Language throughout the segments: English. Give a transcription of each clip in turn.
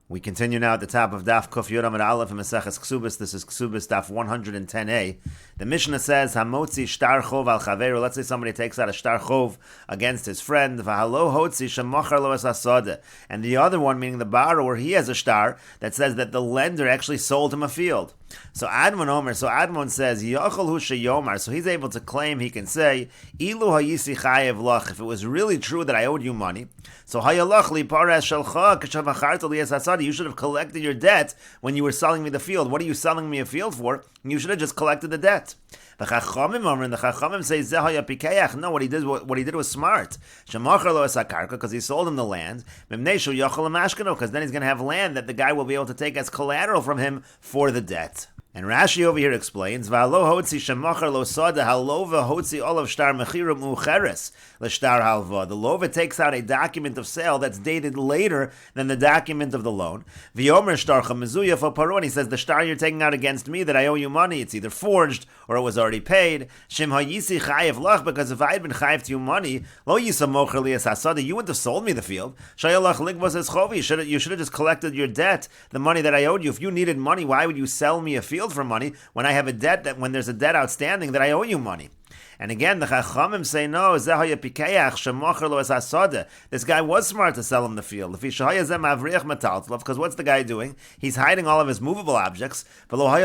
We continue now at the top of Daf Kuf Yud Amud Aleph in Mesechet Kesubos. This is Kesubos Daf 110a. The Mishnah says, "Hamotzi shtar chov al chaveru." Let's say somebody takes out a shtar chov against his friend. V'halo hotzi shemachar lo es hasada. And the other one, meaning the borrower, he has a shtar that says that the lender actually sold him a field. So Admon says, Yochel hu sheyomar. So he's able to claim, he can say, Ilu hayisi chayev lach. If it was really true that I owed you money, so hayalach li paras shelcha kashavacharta li es hasada. You should have collected your debt when you were selling me the field. What are you selling me a field for? You should have just collected the debt. The Chachamim say Zehaya Pikeach. No, what he did was smart. Shemachar lo es hakarka, because he sold him the land. Memneshu yochel amashkano, because then he's going to have land that the guy will be able to take as collateral from him for the debt. And Rashi over here explains, V'alo hotzi shemachar lo sada halova hotzi olav shtar mechirim ucheres l'shtar halva. The lova takes out a document of sale that's dated later than the document of the loan. V'yomer shtarcha mezuya fo he says, the shtar you're taking out against me that I owe you money, it's either forged or it was already paid. Shem hayisi chayev lach, because if I had been chayev to you money, lo yisa mocher li es hasada, you wouldn't have sold me the field. Shayalach ligbos es chovi, you should have just collected your debt, the money that I owed you. If you needed money, why would you sell me a field for money when I have a debt, that when there's a debt outstanding that I owe you money? And again, the Chachamim say, no, this guy was smart to sell him the field. Because what's the guy doing? He's hiding all of his movable objects. So he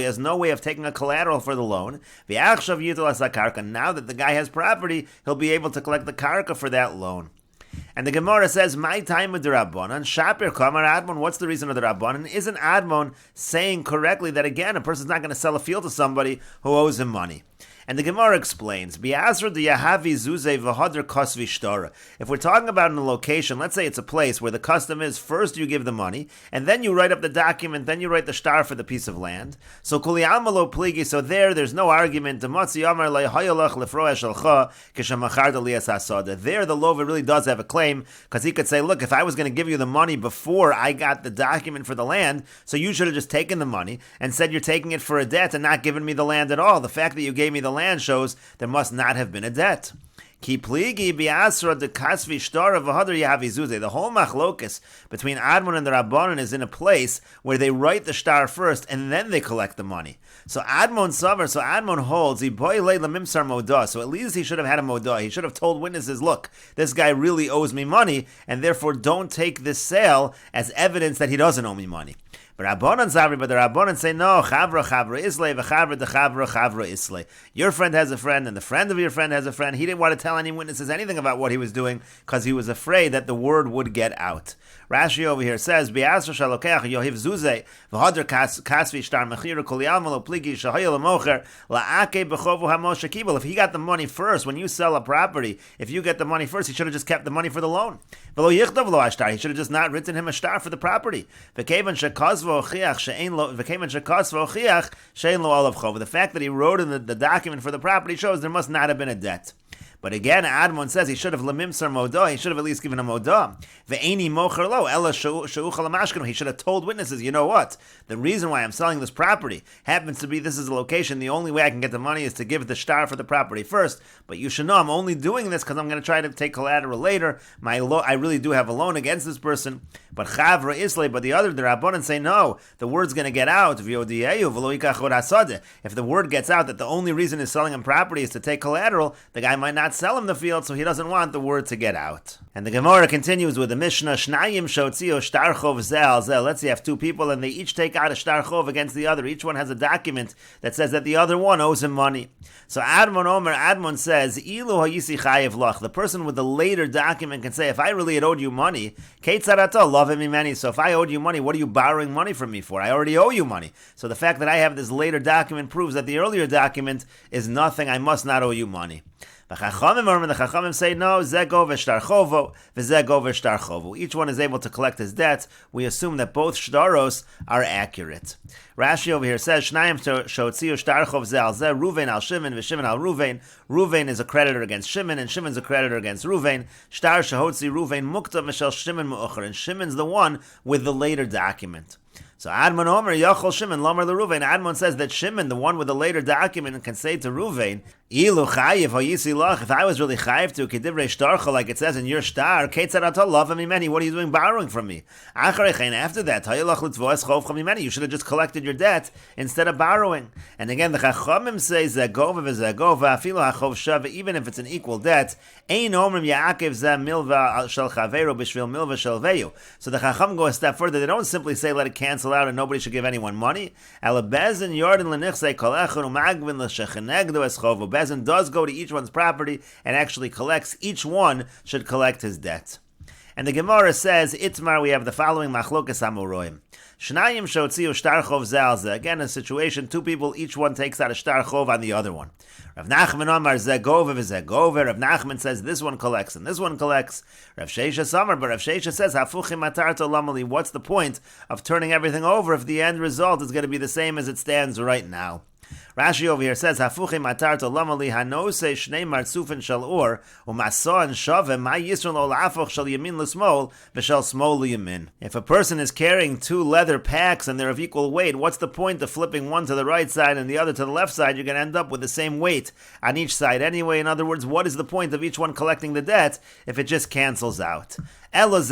has no way of taking a collateral for the loan. Now that the guy has property, he'll be able to collect the karka for that loan. And the Gemara says, "My time with the Rabbanan, Shapir Kamar Admon." What's the reason of the Rabbanan? Isn't Admon saying correctly that again a person's not going to sell a field to somebody who owes him money? And the Gemara explains, if we're talking about in a location, let's say it's a place where the custom is first you give the money, and then you write up the document, then you write the shtar for the piece of land. So there's no argument. There the lover really does have a claim, because he could say, look, if I was going to give you the money before I got the document for the land, so you should have just taken the money and said you're taking it for a debt and not giving me the land at all. The fact that you gave me the land shows there must not have been a debt. The whole machlokus between Admon and the Rabbanan is in a place where they write the shtar first and then they collect the money. So Admon holds, so at least he should have had a modah. He should have told witnesses, look, this guy really owes me money, and therefore don't take this sale as evidence that he doesn't owe me money. But the Rabbanan say, no, chavra islay, v'chavra dechavra chavra islay. Your friend has a friend, and the friend of your friend has a friend. He didn't want to tell any witnesses anything about what he was doing, because he was afraid that the word would get out. Rashi over here says, B'asr shalokech yohiv zuzeh, v'hadr kasvi shtar mechiru kol yalma pligi shahayel mocher, la'ake b'chovu hamoshe kibel. If he got the money first, when you sell a property, if you get the money first, he should have just kept the money for the loan. V'lo yichtav lo ashtar, he should have just not written him a shtar for the property. V'kevan shekazvo the fact that he wrote in the document for the property shows there must not have been a debt. But again, Admon says he should have lemimsar modah. He should have at least given a modah. Ve'eni mocher lo ella sheuchal amashkanu. He should have told witnesses, you know what? The reason why I'm selling this property happens to be this is a location. The only way I can get the money is to give the shtar for the property first. But you should know I'm only doing this because I'm going to try to take collateral later. I really do have a loan against this person. But chavra islay. But the Rabbanan say no. The word's going to get out. If the word gets out that the only reason he's selling him property is to take collateral, the guy might not sell him the field, so he doesn't want the word to get out. And the Gemara continues with the Mishnah, Shnayim shotzio shtar chov zel zel. Let's say you have two people and they each take out a shtar chov against the other. Each one has a document that says that the other one owes him money. So Admon says, Ilu hayisi chayev lach. The person with the later document can say, if I really had owed you money, keitzarato love him many. So if I owed you money, what are you borrowing money from me for? I already owe you money. So the fact that I have this later document proves that the earlier document is nothing. I must not owe you money. The Chachamim say, no, zego v'shtar chovo, v'zego v'shtar chovo. Each one is able to collect his debts. We assume that both shtaros are accurate. Rashi over here says, Shnayim shotziu shtar chov ze al ze, Ruvain al Shimon, v'Shimon al Ruvain. Ruvain is a creditor against Shimon, and Shimon's a creditor against Ruvain. Shtar shehotzi Ruvain mukta v'shel Shimon mu'ocher. And Shimon's the one with the later document. So Admon Omer Yachol Shimon Lomer LeRuvain. Admon says that Shimon, the one with the later document, can say to Ruvain, Ilu Chayiv Hayisi Lach. If I was really chayiv to Kedivrei Shtarcha, like it says in your star, Ketzad Atah Love Mimeni. What are you doing borrowing from me? Acharechein. After that, Hayilach Litzvoes Chov Mimeni. You should have just collected your debt instead of borrowing. And again, the Chachamim say Zegova v'Zegova Afilu Hachov Shav. Even if it's an equal debt, Ein Omrim Yaakev Zeh Milva Shel Chaveru B'Shvil Milva Shel Veyu. So the Chacham go a step further. They don't simply say let it cancel out and nobody should give anyone money. Bezin does go to each one's property and actually collects. Each one should collect his debt. And the Gemara says, Itmar, we have the following Machlokas Amoroim. Shnayim shotziu shtar chov zeh. Again, a situation, two people, each one takes out a shtar chov on the other one. Rav Nachman Amar zegove v'zegove. Rav Nachman says this one collects and this one collects. Rav Sheisha Samar, but Rav Sheisha says hafuchim atarto lamali. What's the point of turning everything over if the end result is going to be the same as it stands right now? Rashi over here says, "Hafuchim atarto lamali hanose shnei martzufin shel or umaso and shavem ma yisrael olafoch shel yamin l'smol v'shel smol l'yamin." If a person is carrying two leather packs and they're of equal weight, what's the point of flipping one to the right side and the other to the left side? You're going to end up with the same weight on each side anyway. In other words, what is the point of each one collecting the debt if it just cancels out? Rather, if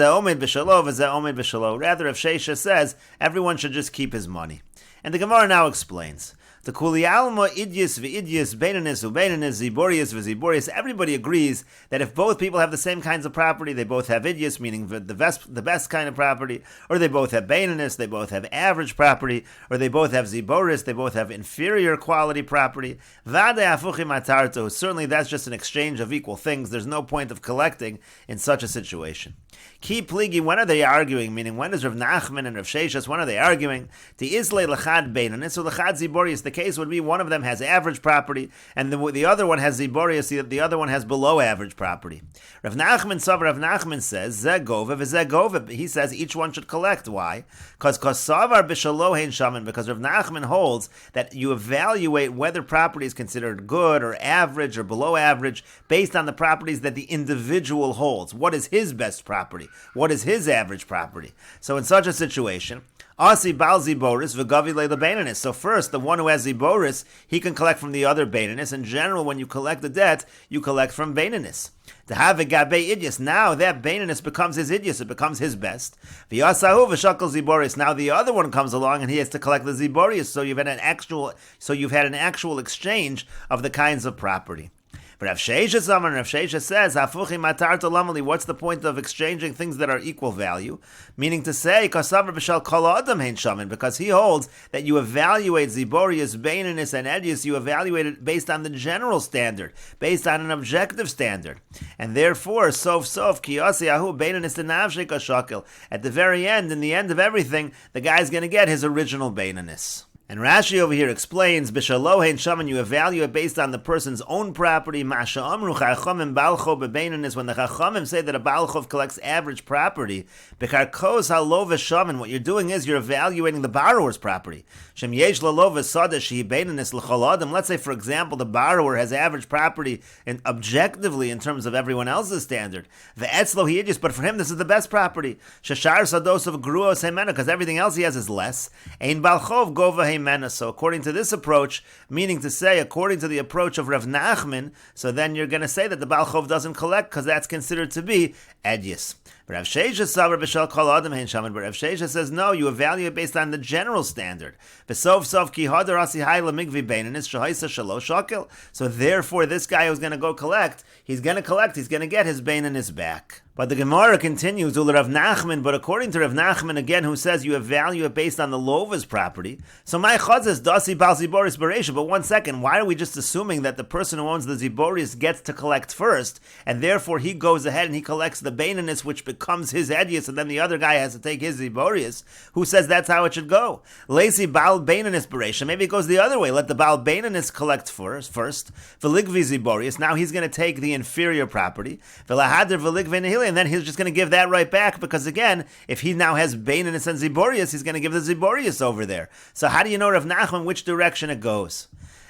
Sheisha says everyone should just keep his money. And the Gemara now explains. The Kuli Alma Idyus v'idyus Beinanis u'Beinanis Ziborius v'Ziborius. Everybody agrees that if both people have the same kinds of property, they both have Idyus, meaning the best kind of property, or they both have Beinanis, they both have average property, or they both have Ziborius, they both have inferior quality property. Vade afuchim atarto. Certainly that's just an exchange of equal things. There's no point of collecting in such a situation. Ki pligi, when are they arguing? Meaning, when is Rav Nachman and Rav Sheishas, when are they arguing? The Islay Lachad Beinanis, so Lachad Ziborius. The case would be one of them has average property, and the other one has Ziborius, the other one has below average property. Rav Nachman says, Zegova v'Zegova. He says each one should collect. Why? Because Savar b'Shalo hein shaman, because Rav Nachman holds that you evaluate whether property is considered good or average or below average based on the properties that the individual holds. What is his best property? What is his average property? So in such a situation, Asi Bal Ziboris v'Gavi Le Beinanis. So first, the one who has Ziboris, he can collect from the other Beinanis. In general, when you collect the debt, you collect from Beinanis. To have a Gabe Idyus, now that Beinanis becomes his Idyus, it becomes his best. V'Yasahu v'Shakal Ziboris. Now the other one comes along and he has to collect the Ziborius. So you've had an actual exchange of the kinds of property. But Rav Sheisha says, Hafuchim atarto lamali. What's the point of exchanging things that are equal value? Meaning to say, Kasavar b'shal kol adam hein shaman, because he holds that you evaluate Ziborius, Beinanis, and Edius, you evaluate it based on the general standard, based on an objective standard. And therefore, sof kiyasi ahu Beinanis denavshei kashakil. At the very end, in the end of everything, the guy's going to get his original Beinanis. And Rashi over here explains, B'shalo hein shaman, you evaluate based on the person's own property. Masha amru chachamim balcho bebeinanis. When the chachamim say that a balchov collects average property, b'karkos halov shaman, what you're doing is you're evaluating the borrower's property. Shem yesh lalov sada shehi beinanis l'chol adam. Let's say, for example, the borrower has average property and objectively in terms of everyone else's standard. Ve'etzlo hiyidus, but for him this is the best property. Shashar sados of gruos heimena, because everything else he has is less. Ein balchov gova heimena. So according to this approach, meaning to say, according to the approach of Rav Nachman, so then you're going to say that the Baal Chov doesn't collect because that's considered to be Edius. But Rav Sheisha says, no, you evaluate based on the general standard. So therefore, this guy who's going to go collect, he's going to get his Beinanis back. But the Gemara continues, Rav Nachman, but according to Rav Nachman, again, who says you evaluate based on the Lova's property, so my chaz is Dasi Bal Ziboris Beresha, but 1 second, why are we just assuming that the person who owns the Ziboris gets to collect first, and therefore he goes ahead and he collects the Beinanis, which becomes his Edius, and then the other guy has to take his Ziborius? Who says that's how it should go? Lazy Bal Beinanis Beresha, maybe it goes the other way, let the Bal Beinanis collect first, Veligvi Ziborius, now he's going to take the inferior property, Velahadr Veligvi Nehili, and then he's just going to give that right back, because again, if he now has Beinanis and Ziborius, he's going to give the Ziborius over there. So how do you know, Rav Nachman, which direction it goes?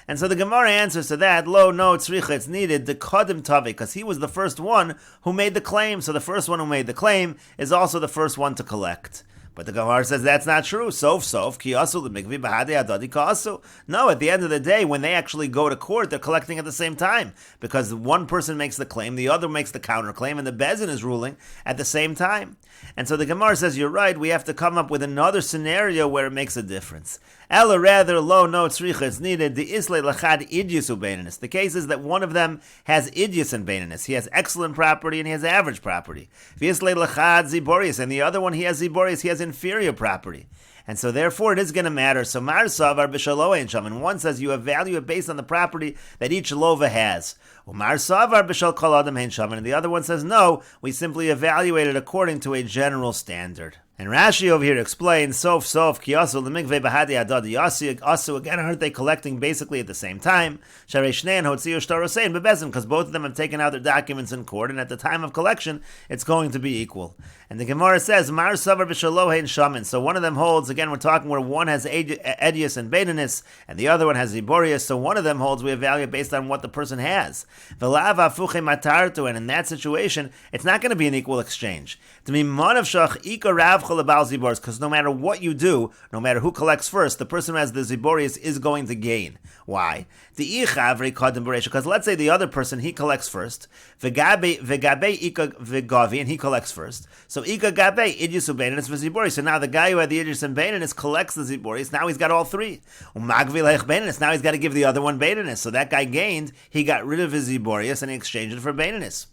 And so the Gemara answers to that, no, tzricha, it's needed, the kodim tavi, because he was the first one who made the claim. So the first one who made the claim is also the first one to collect. But the Gemara says that's not true. Sof ki asu l'mikvi b'hadei adadi ka'asu. No, at the end of the day, when they actually go to court, they're collecting at the same time, because one person makes the claim, the other makes the counterclaim, and the Bezin is ruling at the same time. And so the Gemara says, you're right, we have to come up with another scenario where it makes a difference. Ella rather, lo no tzricha, it's needed, the isle lachad idyus ubeinanis. The case is that one of them has idyus and beinanis. He has excellent property and he has average property. V'isle lachad ziborius, and the other one he has ziborius, he has inferior property. And so therefore it is going to matter. So Mar Savar b'shaloe and Shaman. One says you evaluate it based on the property that each lova has. Mar Savar b'shal kol adam hein Shaman. And the other one says no, we simply evaluate it according to a general standard. And Rashi over here explains, Sof, ki asu l'mikveh b'hadei adadi asu, again, aren't they collecting basically at the same time? Sharei shnein hotziu shtarosein bebezin, because both of them have taken out their documents in court, and at the time of collection, it's going to be equal. And the Gemara says, Mar savar b'shalohein shaman. So one of them holds, again, we're talking where one has edius and beinanis, and the other one has ziborius, so one of them holds, we evaluate based on what the person has. V'lav afuche matartu, and in that situation, it's not going to be an equal exchange. To be manav shach ika rav because no matter what you do, no matter who collects first, the person who has the ziborius is going to gain. Why? Because let's say the other person, he collects first, v'gabe ika v'gavi, and he collects first. So ika gabe idyus ubeinanis v'ziborius. So now the guy who had the idyus and beinanis collects the ziborius. Now he's got all three. Umagvi leich beinanis. Now he's got to give the other one beinanis. So that guy gained. He got rid of his ziborius and he exchanged it for beinanis.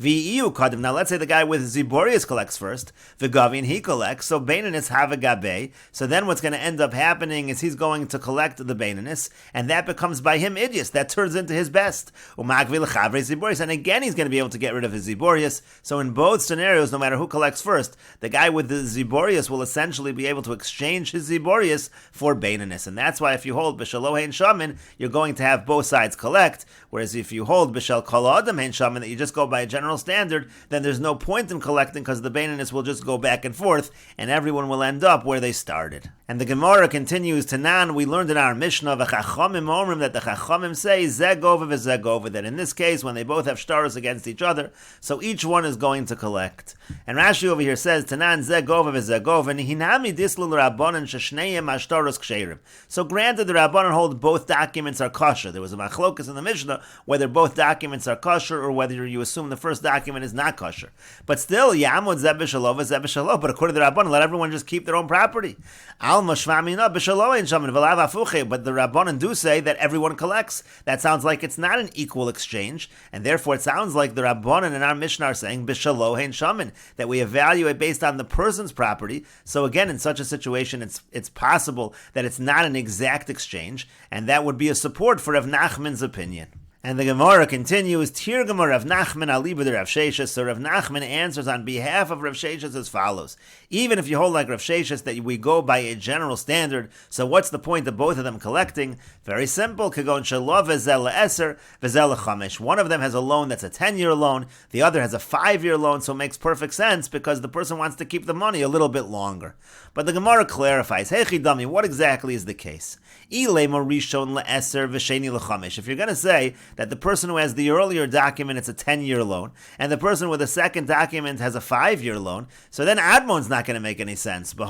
V'iyu kadim. Now let's say the guy with ziborius collects first, v'gavi, and he collects. So beinanis have a gabe. So then what's going to end up happening is he's going to collect the beinanis, and that becomes by him idius. That turns into his best. Umagvi l'chavre ziborius, and again he's going to be able to get rid of his ziborius. So in both scenarios, no matter who collects first, the guy with the ziborius will essentially be able to exchange his ziborius for beinanis, and that's why if you hold b'shalo hein shaman, you're going to have both sides collect. Whereas if you hold b'shal kol adam hein shaman, that you just go by a general standard, then there's no point in collecting because the beinanis will just go back and forth, and everyone will end up where they started. And the Gemara continues, Tanan, we learned in our Mishnah, v'chachamim omrim, that the chachamim say, zegova v'zegova, that in this case, when they both have shtaros against each other, so each one is going to collect. And Rashi over here says, Tanan, zegova v'zegova, hinami dislu l'rabbanan sheshneim ashtaros ksherim. So granted, the Rabbanan hold both documents are kosher. There was a machlokas in the Mishnah, whether both documents are kosher, or whether you assume the first document is not kosher. But still, yamud zeh b'shalov v'zeh b'shalov, but according to the Rabbanan, let everyone just keep their own property. But the Rabbanan do say that everyone collects. That sounds like it's not an equal exchange, and therefore it sounds like the Rabbanan in our Mishnah are saying that we evaluate based on the person's property. So again, in such a situation, it's possible that it's not an exact exchange, and that would be a support for Rav Nachman's opinion. And the Gemara continues, Tirgama Rav Nachman aliba de Rav Sheshes. So Rav Nachman answers on behalf of Rav Sheshes as follows. Even if you hold like Rav Sheshes that we go by a general standard, so what's the point of both of them collecting? Very simple. Kagon shelo vezel le'eser vezel lechamesh. One of them has a loan that's a 10-year loan. The other has a 5-year loan, so it makes perfect sense because the person wants to keep the money a little bit longer. But the Gemara clarifies, Hey Chidami, what exactly is the case? If you're going to say that the person who has the earlier document, it's a 10-year loan, and the person with the second document has a 5-year loan, so then Admon's not going to make any sense. So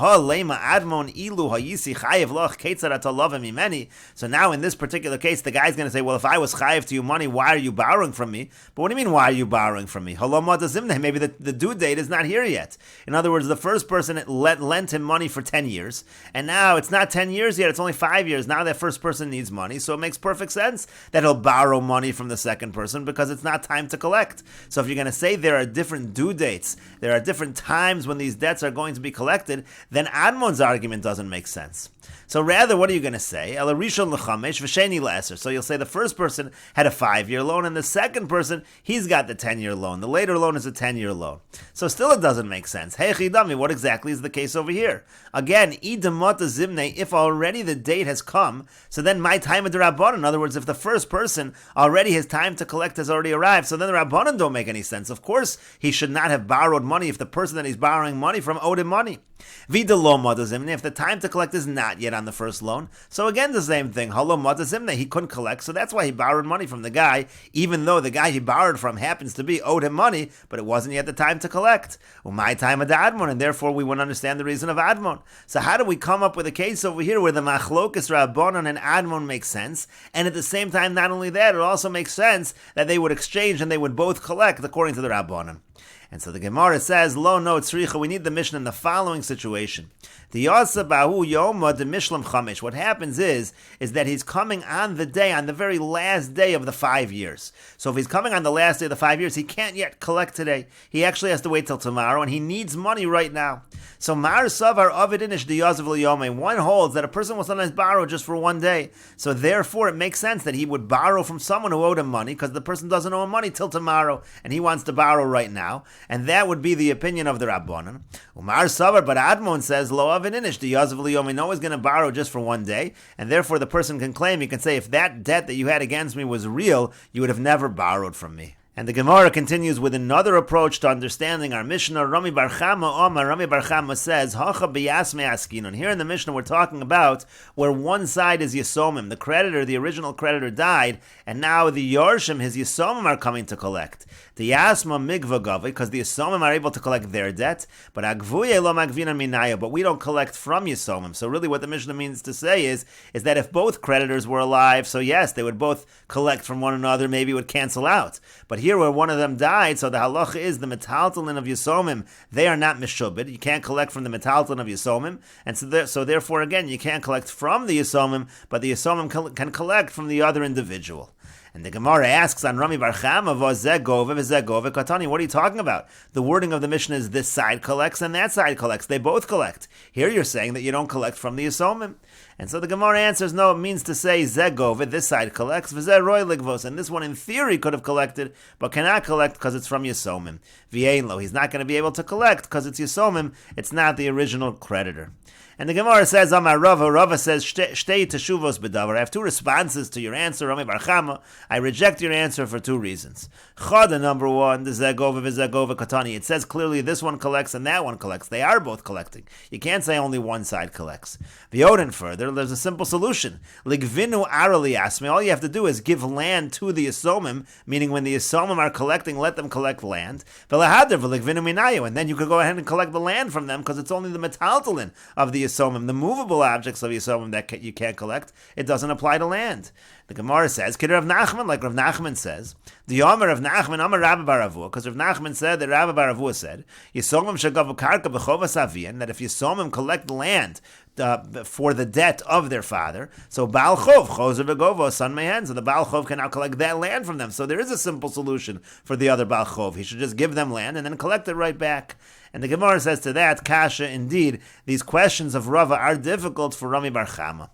now in this particular case, the guy's going to say, well, if I was chayiv to you money, why are you borrowing from me? But what do you mean, why are you borrowing from me? Maybe the due date is not here yet. In other words, the first person lent him money for 10 years, and now it's not 10 years yet, it's only 5 years. Now that first person needs money, so it makes perfect sense that he'll borrow money from the second person because it's not time to collect. So if you're going to say there are different due dates, there are different times when these debts are going to be collected, then Admon's argument doesn't make sense. So rather, what are you going to say? So you'll say the first person had a 5-year loan, and the second person, he's got the 10-year loan. The later loan is a 10-year loan. So still it doesn't make sense. Hey Chidami, what exactly is the case over here? Again, if already the date has come, so then my time of the Rabbanan, in other words, if the first person already his time to collect has already arrived. So then the Rabbanan don't make any sense. Of course, he should not have borrowed money if the person that he's borrowing money from owed him money. Vida lo madazimne, if the time to collect is not yet on the first loan. So again, the same thing. Halo madazimne, he couldn't collect, so that's why he borrowed money from the guy, even though the guy he borrowed from happens to be owed him money, but it wasn't yet the time to collect. My time of the Admon, and therefore we wouldn't understand the reason of Admon. So how do we come up with a case over here where the Machlokas Rabbanon and Admon makes sense, and at the same time, not only that, it also makes sense that they would exchange and they would both collect according to the Rabbanon. And so the Gemara says, Lo no tzricha, we need the Mishnah in the following situation. The Yasa Bahu Yoma de Mishlam Chamish. What happens is that he's coming on the very last day of the 5 years. So if he's coming on the last day of the 5 years, he can't yet collect today. He actually has to wait till tomorrow, and he needs money right now. So Mar Savar Avidinish de Yazav L'Yomei. One holds that a person will sometimes borrow just for one day. So therefore it makes sense that he would borrow from someone who owed him money, because the person doesn't owe him money till tomorrow, and he wants to borrow right now. And that would be the opinion of the Rabbanan. Umar Savar, but Admon says, Lo Avidinish de Yazav L'Yomei. No one's going to borrow just for one day, and therefore the person can claim, he can say, if that debt that you had against me was real, you would have never borrowed from me. And the Gemara continues with another approach to understanding our Mishnah. Rami Bar Chama says, Hacha b'yasme askinon. Here in the Mishnah we're talking about where one side is Yisomim. The creditor, the original creditor, died, and now the Yorshim, his Yisomim, are coming to collect. The Yasma Migva Gavai, because the Yisomim are able to collect their debt, but Agvuye lo magvina minaya, but we don't collect from Yisomim. So really what the Mishnah means to say is that if both creditors were alive, so yes, they would both collect from one another, maybe it would cancel out. But here where one of them died, so the halacha is the metaltalin of Yisomim, they are not mishubid. You can't collect from the metaltalin of Yisomim, and so therefore again, you can't collect from the Yisomim, but the Yisomim can collect from the other individual. And the Gemara asks on Rami Bar Chama, Katani, what are you talking about? The wording of the Mishnah is this side collects and that side collects. They both collect. Here you're saying that you don't collect from the Yisomim. And so the Gemara answers, no, it means to say Zegove, this side collects, V'zeh Roy Ligvos, and this one in theory could have collected, but cannot collect because it's from Yisomim. V'yein he's not going to be able to collect because it's Yisomim, it's not the original creditor. And the Gemara says, Amar Rava, Rava says, Shtei Teshuvos B'davar. I have two responses to your answer, Rami Bar Chama. I reject your answer for two reasons. Chada, number one, the Zegova v'Zegova Katani. It says clearly this one collects and that one collects. They are both collecting. You can't say only one side collects. V'yoden further, there's a simple solution. Ligvinu arali asme. All you have to do is give land to the Yisomim, meaning when the Yisomim are collecting, let them collect land. V'lahadr v'ligvinu minayu. And then you could go ahead and collect the land from them because it's only the metaltalin of the Yisomim, the movable objects of Yisomim that you can't collect. It doesn't apply to land. The Gemara says, Kid Rav Nachman, like Rav Nachman says, the Yomer of Nachman, Amar Rabbi Bar Avua, because Rav Nachman said that Rabbi Bar Avua said, Yisomim shagavu karka b'chovas avian, that if Yisomim collect land for the debt of their father, so Baal Chov, Chozer v'govo, son mehen, so the Baal Chov can now collect that land from them. So there is a simple solution for the other Baal Chov. He should just give them land and then collect it right back. And the Gemara says to that, Kasha, indeed, these questions of Rava are difficult for Rami Bar Chama.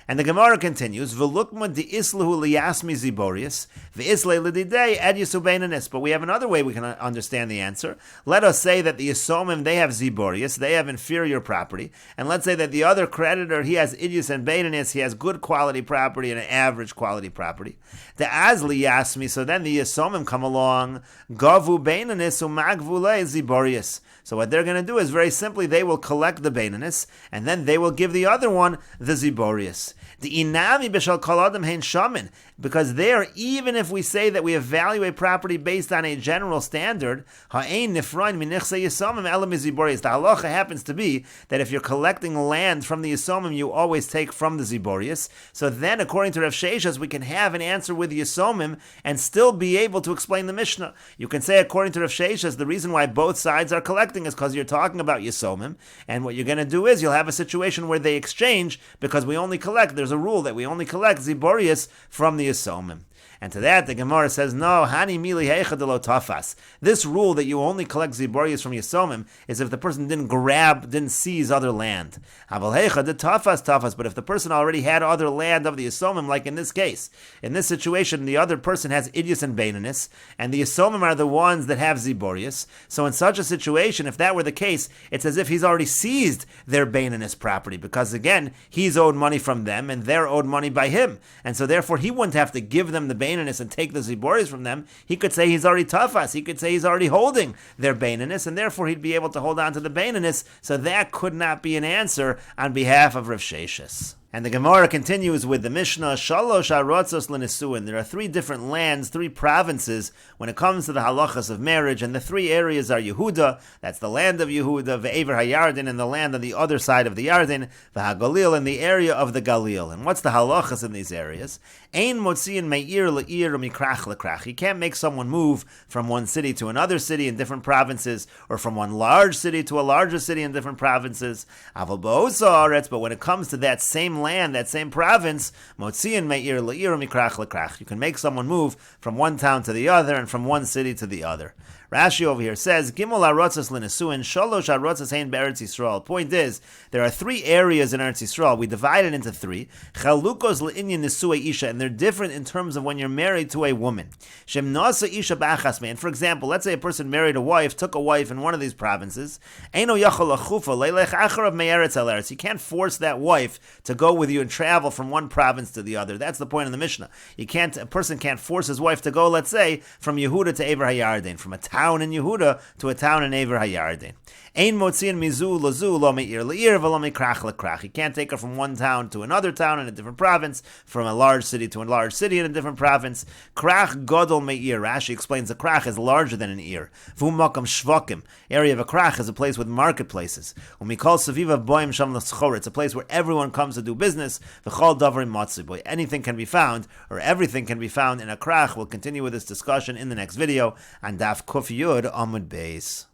And the Gemara continues, V'lukma di'islahu liyasmi ziborius, v'islei l'didei ed yisubeinanis. But we have another way we can understand the answer. Let us say that the Yisomim, they have ziborius, they have inferior property. And let's say that the other creditor, he has idius and beinanis, he has good quality property and an average quality property. The azli yasmi, so then the Yisomim come along, gavu beinanis umagvu le ziborius. So what they're going to do is very simply, they will collect the beinanis, and then they will give the other one the ziborius. The inami b'shal kol adam hein shamin, because there, even if we say that we evaluate property based on a general standard, ha'ein nifrain minichse yisomim elam ziborius. The halacha happens to be that if you're collecting land from the yisomim, you always take from the ziborius. So then, according to Rav Sheshas, we can have an answer with the yisomim and still be able to explain the Mishnah. You can say, according to Rav Sheshas, the reason why both sides are collecting is because you're talking about yisomim, and what you're going to do is you'll have a situation where they exchange because we only collect. There's a rule that we only collect ziborius from the Yisomim. And to that, the Gemara says, no, hani mili heicha de lo tafas. This rule that you only collect ziborius from Yisomim is if the person didn't seize other land. Havel heicha de tafas, but if the person already had other land of the Yisomim, like in this case, in this situation, the other person has idius and beinanis, and the Yisomim are the ones that have ziborius. So in such a situation, if that were the case, it's as if he's already seized their beinanis property, because again, he's owed money from them, and they're owed money by him. And so therefore, he wouldn't have to give them the baininus and take the ziboris from them, he could say he's already tafas. He could say he's already holding their baininus, and therefore he'd be able to hold on to the baininus. So that could not be an answer on behalf of Rav Sheshes. And the Gemara continues with the Mishnah, Shalosh Arotzos L'Nisuin. There are 3 different lands, 3 provinces when it comes to the halachas of marriage, and the 3 areas are Yehuda, that's the land of Yehuda, Ve'ever HaYarden, and the land on the other side of the Yarden, Ve'hagalil, and the area of the Galil. And what's the halachas in these areas? Ein motziin me'ir le'ir u'mikrach le'krach. You can't make someone move from one city to another city in different provinces, or from one large city to a larger city in different provinces. Aval ba'osa aretz, but when it comes to that same land, that same province, motziin me'ir le'ir u'mikrach le'krach. You can make someone move from one town to the other and from one city to the other. Rashi over here says, Gimel harotzas l'nesuin, shalosh harotzas hein be'eretz Yisrael. Point is, there are 3 areas in Eretz Yisrael. We divide it into 3. Chalukos le'inyan nesuei isha, and they're different in terms of when you're married to a woman. Shem nasa isha b'achas me'en. For example, let's say a person married a wife, took a wife in one of these provinces. Eino yachol lachufa leilech acharav me'eretz al eretz. You can't force that wife to go with you and travel from one province to the other. That's the point in the Mishnah. A person can't force his wife to go, let's say, from Yehuda to Ever HaYarden, from a town in Yehuda to a town in Ever HaYarden. Ein motziin mizu lazu lo me'ir le'ir v'lo me'krach le'krach. You can't take her from one town to another town in a different province, from a large city to a large city in a different province. Krach godol me'ir. Rashi explains a krach is larger than an ear. V'hu makam shvakim. Area of a krach is a place with marketplaces. U'mikol saviva boim sham l'schor. It's a place where everyone comes to do business. V'chol davrim matzi. Boy, anything can be found, or everything can be found in a krach. We'll continue with this discussion in the next video on Daf Yud Amud Beis.